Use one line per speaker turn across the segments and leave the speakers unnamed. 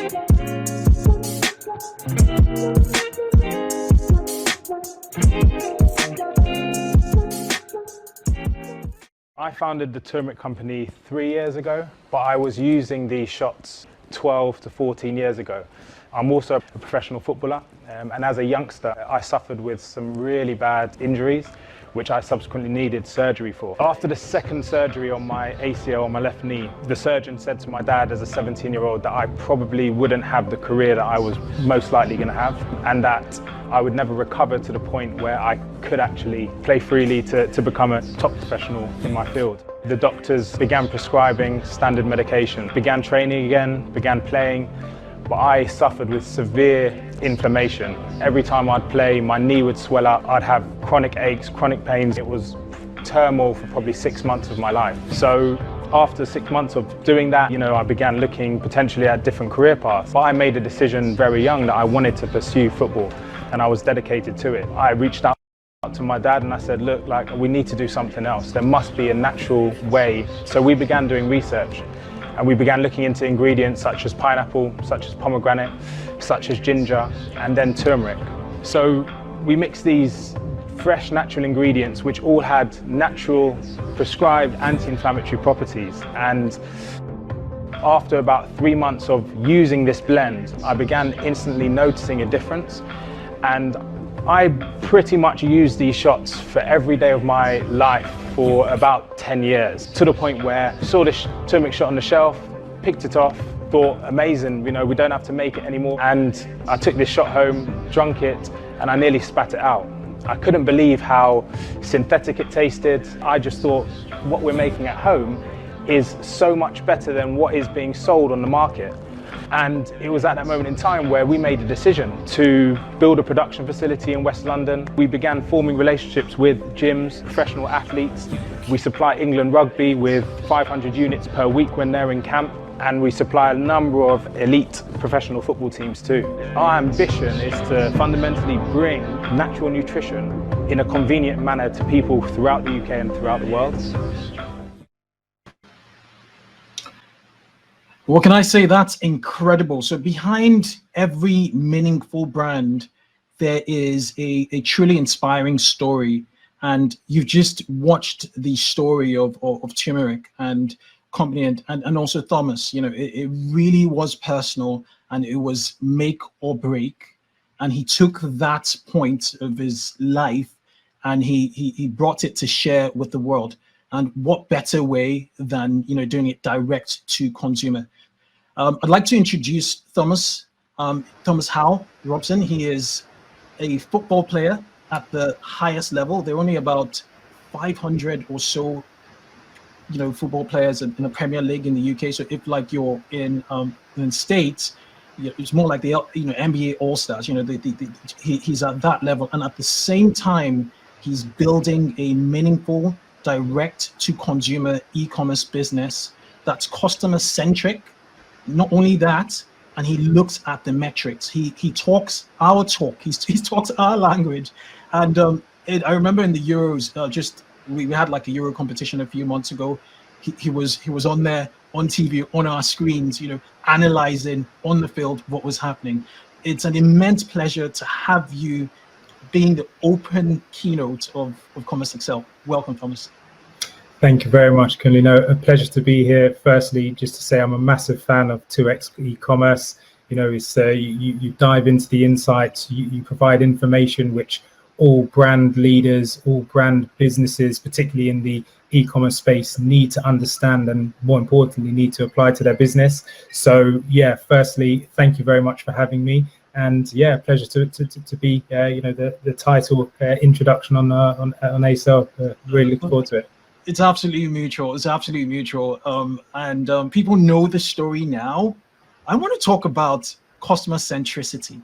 I founded the Turmeric company 3 years ago, but I was using these shots 12 to 14 years ago. I'm also a professional footballer, and as a youngster, I suffered with some really bad injuries, which I subsequently needed surgery for. After the second surgery on my ACL on my left knee, the surgeon said to my dad as a 17-year-old that I probably wouldn't have the career that I was most likely going to have, and that I would never recover to the point where I could actually play freely to become a top professional in my field. The doctors began prescribing standard medication, began training again, began playing, but I suffered with severe inflammation. Every time I'd play, my knee would swell up, I'd have chronic aches, chronic pains. It was turmoil for probably 6 months of my life. So after 6 months of doing that, I began looking potentially at different career paths. But I made a decision very young that I wanted to pursue football, and I was dedicated to it. I reached out to my dad and I said, look, we need to do something else. There must be a natural way. So we began doing research. And we began looking into ingredients such as pineapple, such as pomegranate, such as ginger, and then turmeric. So we mixed these fresh natural ingredients which all had natural prescribed anti-inflammatory properties. And after about 3 months of using this blend, I began instantly noticing a difference. And I pretty much used these shots for every day of my life for about 10 years, to the point where I saw this turmeric shot on the shelf, picked it off, thought, amazing, we don't have to make it anymore. And I took this shot home, drunk it, and I nearly spat it out. I couldn't believe how synthetic it tasted. I just thought what we're making at home is so much better than what is being sold on the market. And it was at that moment in time where we made a decision to build a production facility in West London. We began forming relationships with gyms, professional athletes. We supply England Rugby with 500 units per week when they're in camp. And we supply a number of elite professional football teams too. Our ambition is to fundamentally bring natural nutrition in a convenient manner to people throughout the UK and throughout the world.
What can I say? That's incredible. So behind every meaningful brand, there is a truly inspiring story. And you've just watched the story of Turmeric and company and also Thomas. It really was personal, and it was make or break. And he took that point of his life and he brought it to share with the world. And what better way than doing it direct to consumer? I'd like to introduce Thomas Hal Robson. He is a football player at the highest level. There are only about 500 or so, football players in the Premier League in the UK. So if you're in States, it's more like the NBA All Stars. He's at that level, and at the same time, he's building a meaningful direct to consumer e-commerce business that's customer centric. Not only that, and he looks at the metrics. He talks our talk. He talks our language. And I remember in the Euros, we had like a Euro competition a few months ago. He was on there on TV on our screens, analyzing on the field what was happening. It's an immense pleasure to have you being the open keynote of Commerce Accel. Welcome, Thomas.
Thank you very much, Kunle. No, a pleasure to be here. Firstly, just to say I'm a massive fan of 2x e-commerce. It's you dive into the insights, you provide information which all brand leaders, all brand businesses, particularly in the e-commerce space, need to understand and, more importantly, need to apply to their business. So, yeah, firstly, thank you very much for having me. And yeah, pleasure to be, the title introduction on ACel. Really looking forward to it.
It's absolutely mutual. It's absolutely mutual. And people know the story now. I want to talk about customer centricity.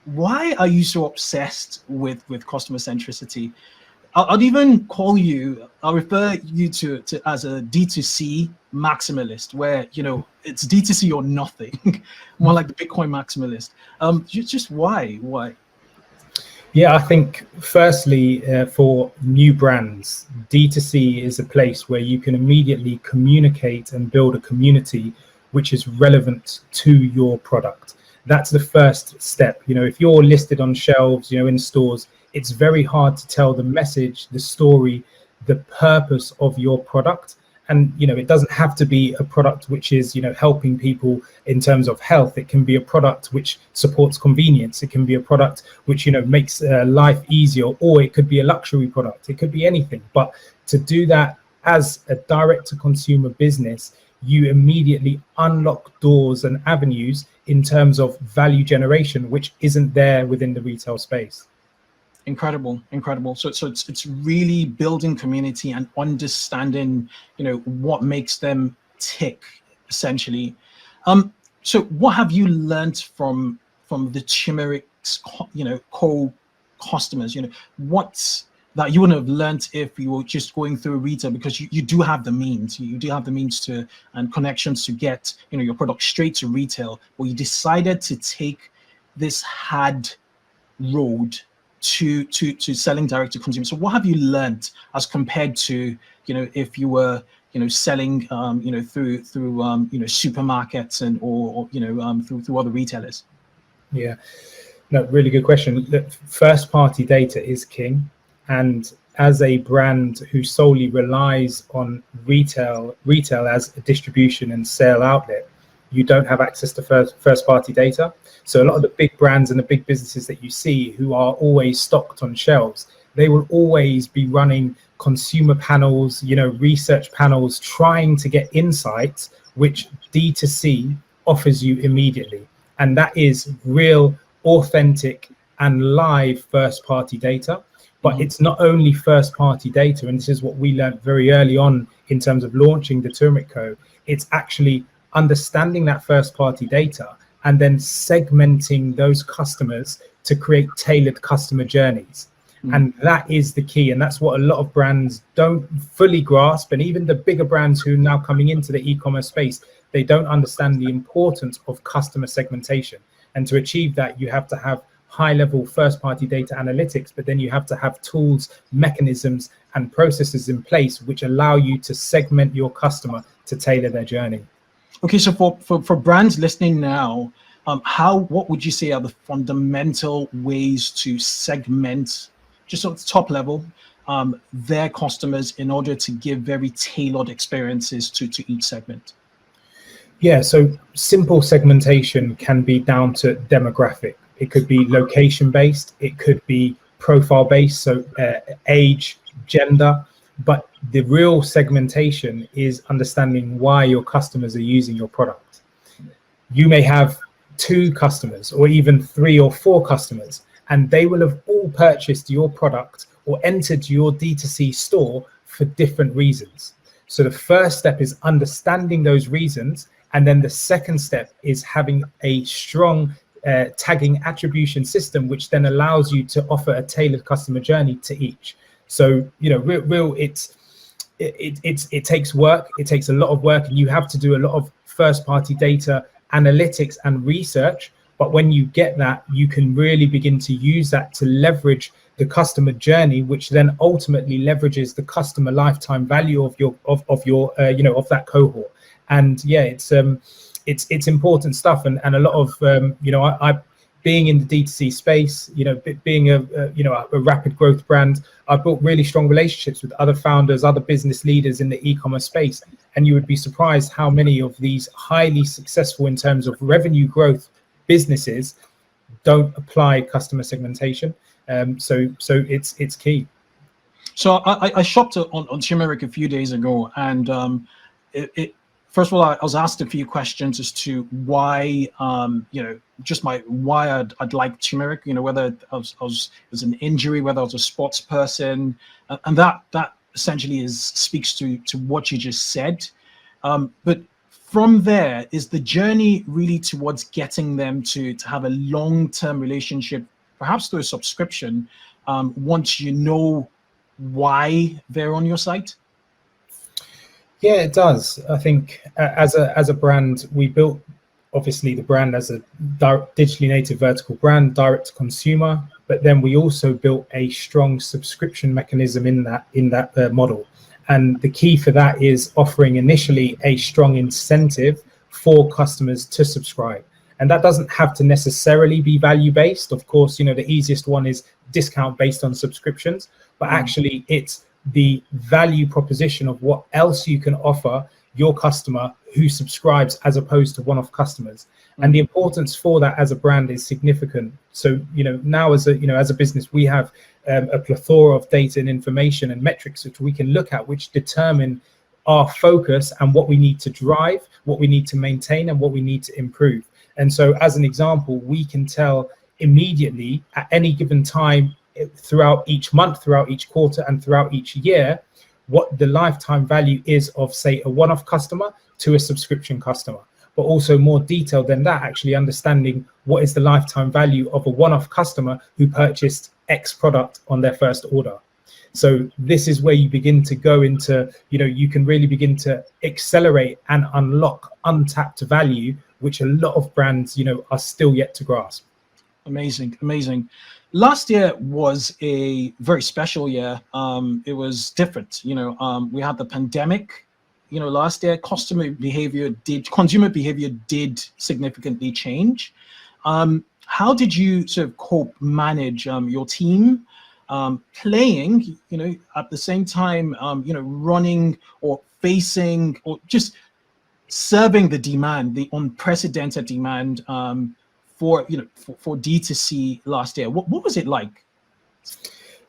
Why are you so obsessed with customer centricity? I'll even I'll refer you to as a D2C maximalist, where, it's D2C or nothing, more like the Bitcoin maximalist. Just why?
Yeah, I think firstly, for new brands, D2C is a place where you can immediately communicate and build a community which is relevant to your product. That's the first step. If you're listed on shelves, in stores, it's very hard to tell the message, the story, the purpose of your product. And, it doesn't have to be a product which is, helping people in terms of health. It can be a product which supports convenience. It can be a product which, makes life easier, or it could be a luxury product. It could be anything. But to do that as a direct to consumer business, you immediately unlock doors and avenues in terms of value generation, which isn't there within the retail space.
Incredible. So it's really building community and understanding, what makes them tick, essentially. So what have you learned from the Turmeric Co customers? What's that you wouldn't have learned if you were just going through retail, because you do have the means, to and connections to get your product straight to retail, but you decided to take this hard road to selling direct to consumer. So what have you learned as compared to if you were selling through supermarkets and or through other retailers?
Yeah, no, really good question. Look, first party data is king, and as a brand who solely relies on retail as a distribution and sale outlet, you don't have access to first party data. So a lot of the big brands and the big businesses that you see who are always stocked on shelves, they will always be running consumer panels, research panels, trying to get insights which D2C offers you immediately. And that is real, authentic and live first party data. But it's not only first party data, and this is what we learned very early on in terms of launching the Turmeric Co. It's actually understanding that first party data and then segmenting those customers to create tailored customer journeys. And that is the key. And that's what a lot of brands don't fully grasp. And even the bigger brands who are now coming into the e-commerce space, they don't understand the importance of customer segmentation. And to achieve that, you have to have high level first party data analytics, but then you have to have tools, mechanisms and processes in place which allow you to segment your customer to tailor their journey.
Okay, so for brands listening now, what would you say are the fundamental ways to segment, just at the top level, their customers in order to give very tailored experiences to each segment?
Yeah, so simple segmentation can be down to demographic. It could be location based, it could be profile based, so age, gender. But the real segmentation is understanding why your customers are using your product. You may have 2 customers or even 3 or 4 customers, and they will have all purchased your product or entered your D2C store for different reasons. So the first step is understanding those reasons. And then the second step is having a strong tagging attribution system, which then allows you to offer a tailored customer journey to each. So, it takes work. It takes a lot of work, and you have to do a lot of first party data analytics and research. But when you get that, you can really begin to use that to leverage the customer journey, which then ultimately leverages the customer lifetime value of that cohort. And yeah, it's important stuff. And a lot of, I being in the D2C space, being a rapid growth brand, I've built really strong relationships with other founders, other business leaders in the e-commerce space. And you would be surprised how many of these highly successful in terms of revenue growth businesses don't apply customer segmentation. So it's key.
So I shopped on Turmeric a few days ago, and first of all, I was asked a few questions as to why, why I'd like turmeric, whether it was an injury, whether I was a sports person, and that essentially speaks to what you just said. But from there, is the journey really towards getting them to have a long-term relationship, perhaps through a subscription, once you know why they're on your site?
Yeah, it does. I think as a brand, we built obviously the brand as a digitally native vertical brand, direct to consumer, but then we also built a strong subscription mechanism in that model. And the key for that is offering initially a strong incentive for customers to subscribe. And that doesn't have to necessarily be value based. Of course, the easiest one is discount based on subscriptions, but actually it's the value proposition of what else you can offer your customer who subscribes, as opposed to one-off customers. And the importance for that as a brand is significant. So, now as a business, we have a plethora of data and information and metrics which we can look at, which determine our focus and what we need to drive, what we need to maintain, and what we need to improve. And so, as an example, we can tell immediately at any given time throughout each month, throughout each quarter, and throughout each year, what the lifetime value is of, say, a one-off customer to a subscription customer. But also more detailed than that, actually understanding what is the lifetime value of a one-off customer who purchased X product on their first order. So this is where you begin to go into, you can really begin to accelerate and unlock untapped value, which a lot of brands, are still yet to grasp.
Amazing. Last year was a very special year. It was different. We had the pandemic. Last year, consumer behavior did significantly change. How did you sort of manage your team playing, at the same time, running or facing or just serving the demand, the unprecedented demand for D2C last year? What was it like?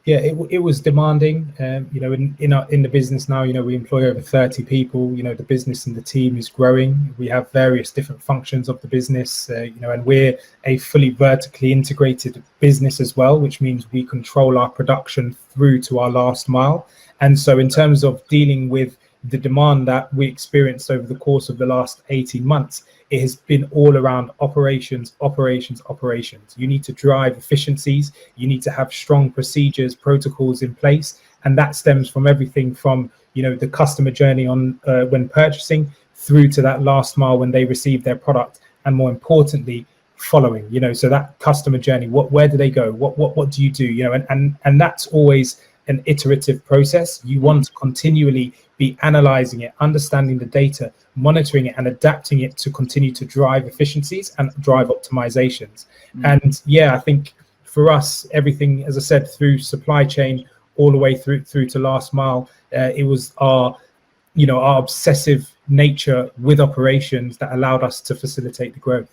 Yeah, it was demanding. In the business now, we employ over 30 people. The business and the team is growing. We have various different functions of the business, and we're a fully vertically integrated business as well, which means we control our production through to our last mile. And so in terms of dealing with the demand that we experienced over the course of the last 18 months, it has been all around operations. You need to drive efficiencies. You need to have strong procedures, protocols in place. And that stems from everything from, the customer journey on when purchasing through to that last mile when they receive their product. And more importantly, following, so that customer journey, where do they go? What do you do? And that's always an iterative process. You want to continually be analyzing it, understanding the data, monitoring it, and adapting it to continue to drive efficiencies and drive optimizations. And yeah, I think for us, everything, as I said, through supply chain all the way through to last mile, it was our obsessive nature with operations that allowed us to facilitate the growth.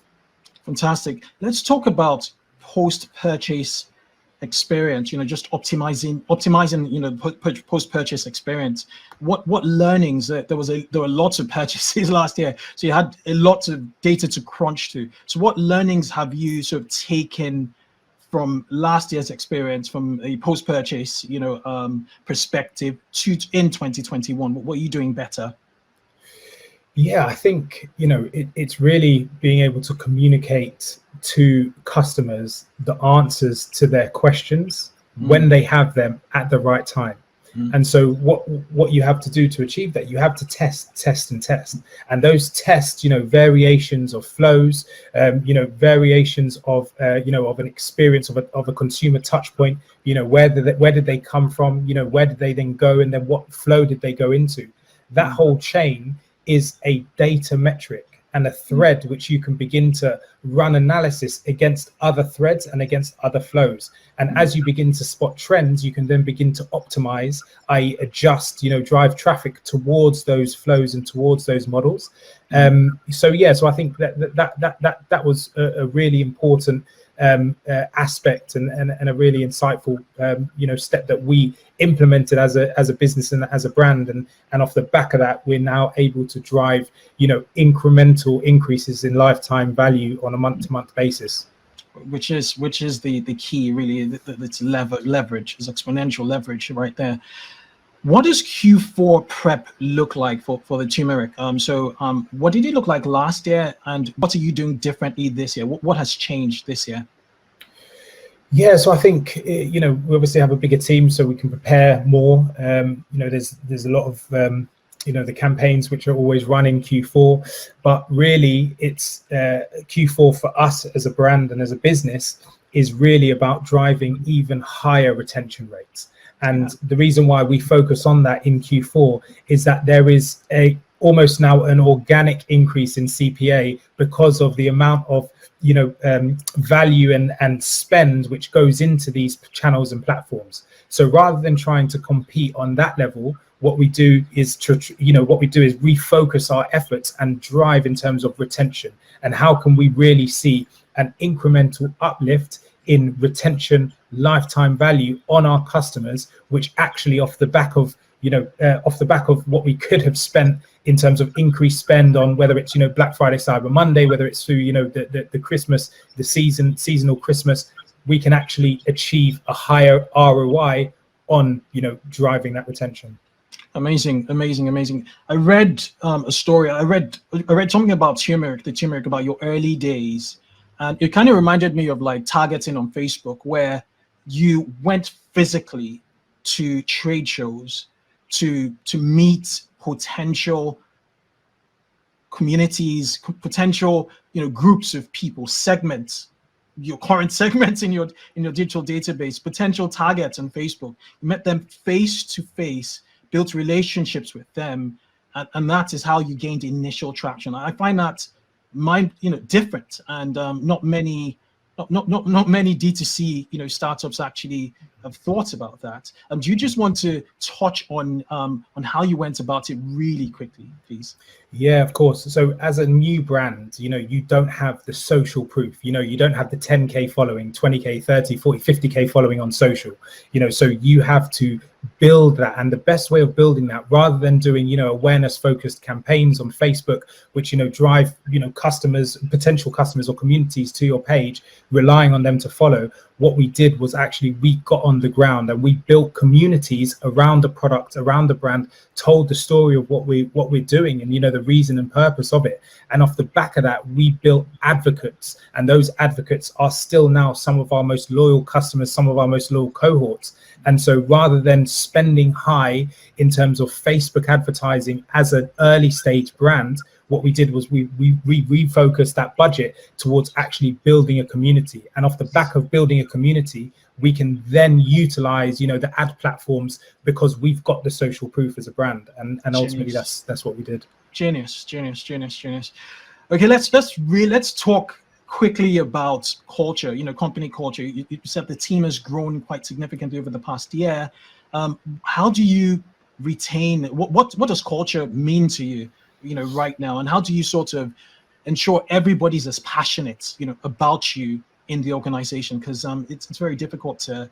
Fantastic.
Let's talk about post-purchase experience, just optimizing post-purchase experience. What learnings? There were lots of purchases last year, so you had a lot of data to crunch to. So what learnings have you sort of taken from last year's experience, from a post-purchase perspective in 2021? What are you doing better?
Yeah, I think it's really being able to communicate to customers the answers to their questions when they have them at the right time. And so what you have to do to achieve that, you have to test. And those tests, variations of flows, variations of of an experience of a consumer touch point, where did they come from, where did they then go, and then what flow did they go into? That whole chain is a data metric and a thread which you can begin to run analysis against other threads and against other flows. And as you begin to spot trends, you can then begin to optimize, i.e. adjust, drive traffic towards those flows and towards those models. So I think that was a really important aspect and a really insightful step that we implemented as a business and as a brand, and off the back of that, we're now able to drive incremental increases in lifetime value on a month-to-month basis, which is the key, really. It's leverage, is exponential leverage right there. What does Q4 prep look like for the Turmeric? What did it look like last year, and what are you doing differently this year? What has changed this year? Yeah, so I think we obviously have a bigger team, so we can prepare more. There's a lot of the campaigns which are always run in Q4, but really it's Q4 for us as a brand and as a business is really about driving even higher retention rates. And the reason why we focus on that in Q4 is that there is almost now an organic increase in CPA because of the amount of value and spend which goes into these channels and platforms. So rather than trying to compete on that level, what we do is refocus our efforts and drive in terms of retention, and how can we really see an incremental uplift in retention, lifetime value on our customers, which actually off the back of what we could have spent in terms of increased spend on, whether it's Black Friday, Cyber Monday, whether it's through the Christmas, the seasonal Christmas, we can actually achieve a higher ROI on driving that retention.
Amazing. I read a story. I read something about turmeric, about your early days, and it kind of reminded me of like targeting on Facebook, where you went physically to trade shows to meet potential communities, potential groups of people, segments, your current segments in your digital database, potential targets on Facebook. You met them face to face, built relationships with them, and that is how you gained initial traction. I find that different, and not many D2C startups actually have thought about that. Do you just want to touch on how you went about it really quickly, please?
Yeah, of course. So as a new brand, you don't have the social proof. You don't have the 10K following, 20K, 30, 40, 50K following on social. So you have to build that, and the best way of building that, rather than doing awareness focused campaigns on Facebook, which drive potential customers or communities to your page, relying on them to follow, what we did was actually we got on the ground and we built communities around the product, around the brand, told the story of what we're doing and the reason and purpose of it. And off the back of that, we built advocates, and those advocates are still now some of our most loyal customers, some of our most loyal cohorts. And so rather than spending high in terms of Facebook advertising as an early stage brand, what we did was we refocused that budget towards actually building a community. And off the back of building a community, we can then utilize the ad platforms, because we've got the social proof as a brand. And ultimately that's what we did. Genius.
Okay, let's talk quickly about culture, company culture. You said the team has grown quite significantly over the past year. How do you retain, what does culture mean to you, right now? And how do you sort of ensure everybody's as passionate, about you in the organization? Because it's very difficult to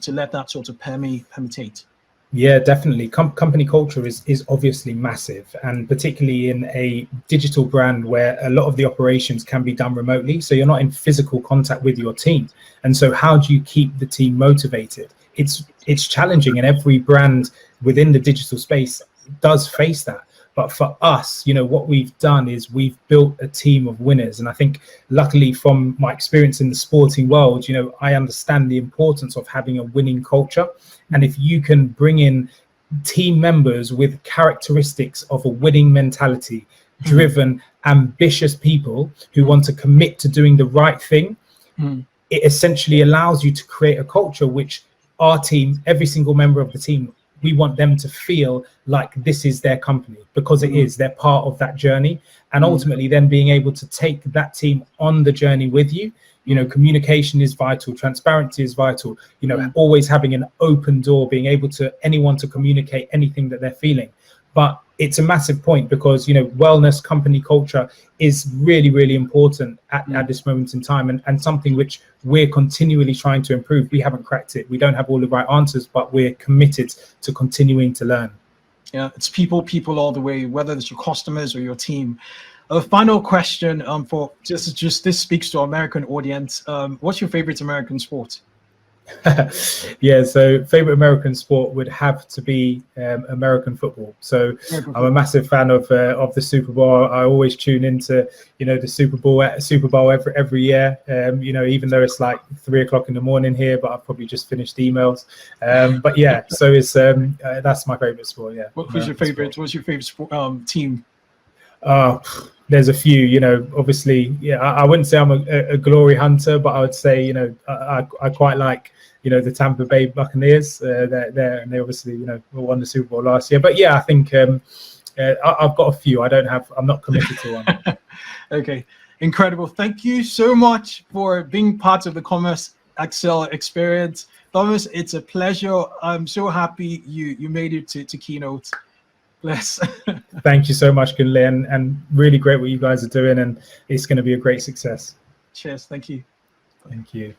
let that sort of permeate.
Yeah, definitely. Company culture is obviously massive, and particularly in a digital brand where a lot of the operations can be done remotely. So you're not in physical contact with your team. And so how do you keep the team motivated? It's challenging, and every brand within the digital space does face that. But for us, what we've done is we've built a team of winners. And I think luckily from my experience in the sporting world, I understand the importance of having a winning culture. And if you can bring in team members with characteristics of a winning mentality, driven, ambitious people who want to commit to doing the right thing, it essentially allows you to create a culture which our team, every single member of the team, we want them to feel like this is their company, because it is, they're part of that journey. And ultimately then being able to take that team on the journey with you. Communication is vital, transparency is vital, always having an open door, being able to anyone to communicate anything that they're feeling. But it's a massive point, because wellness, company culture is really, really important at this moment in time, and something which we're continually trying to improve. We haven't cracked it. We don't have all the right answers, but we're committed to continuing to learn.
Yeah, it's people all the way, whether it's your customers or your team. A final question for just this speaks to our American audience. What's your favorite American sport?
Yeah, so favorite American sport would have to be American football. So I'm a massive fan of the Super Bowl. I always tune into the Super Bowl every year. Even though it's like 3 o'clock in the morning here, but I've probably just finished emails. But yeah, so it's that's my favorite sport. Yeah.
What's your favorite sport, team?
There's a few, obviously, yeah, I wouldn't say I'm a glory hunter, but I would say, I quite like, the Tampa Bay Buccaneers. They're and they obviously, won the Super Bowl last year. But yeah, I think I've got a few. I'm not committed to one.
Okay, incredible. Thank you so much for being part of the Commerce Accel experience. Thomas, it's a pleasure. I'm so happy you made it to keynote. Bless.
Thank you so much, Kunle, and really great what you guys are doing, and it's going to be a great success.
Cheers. Thank you.
Thank you.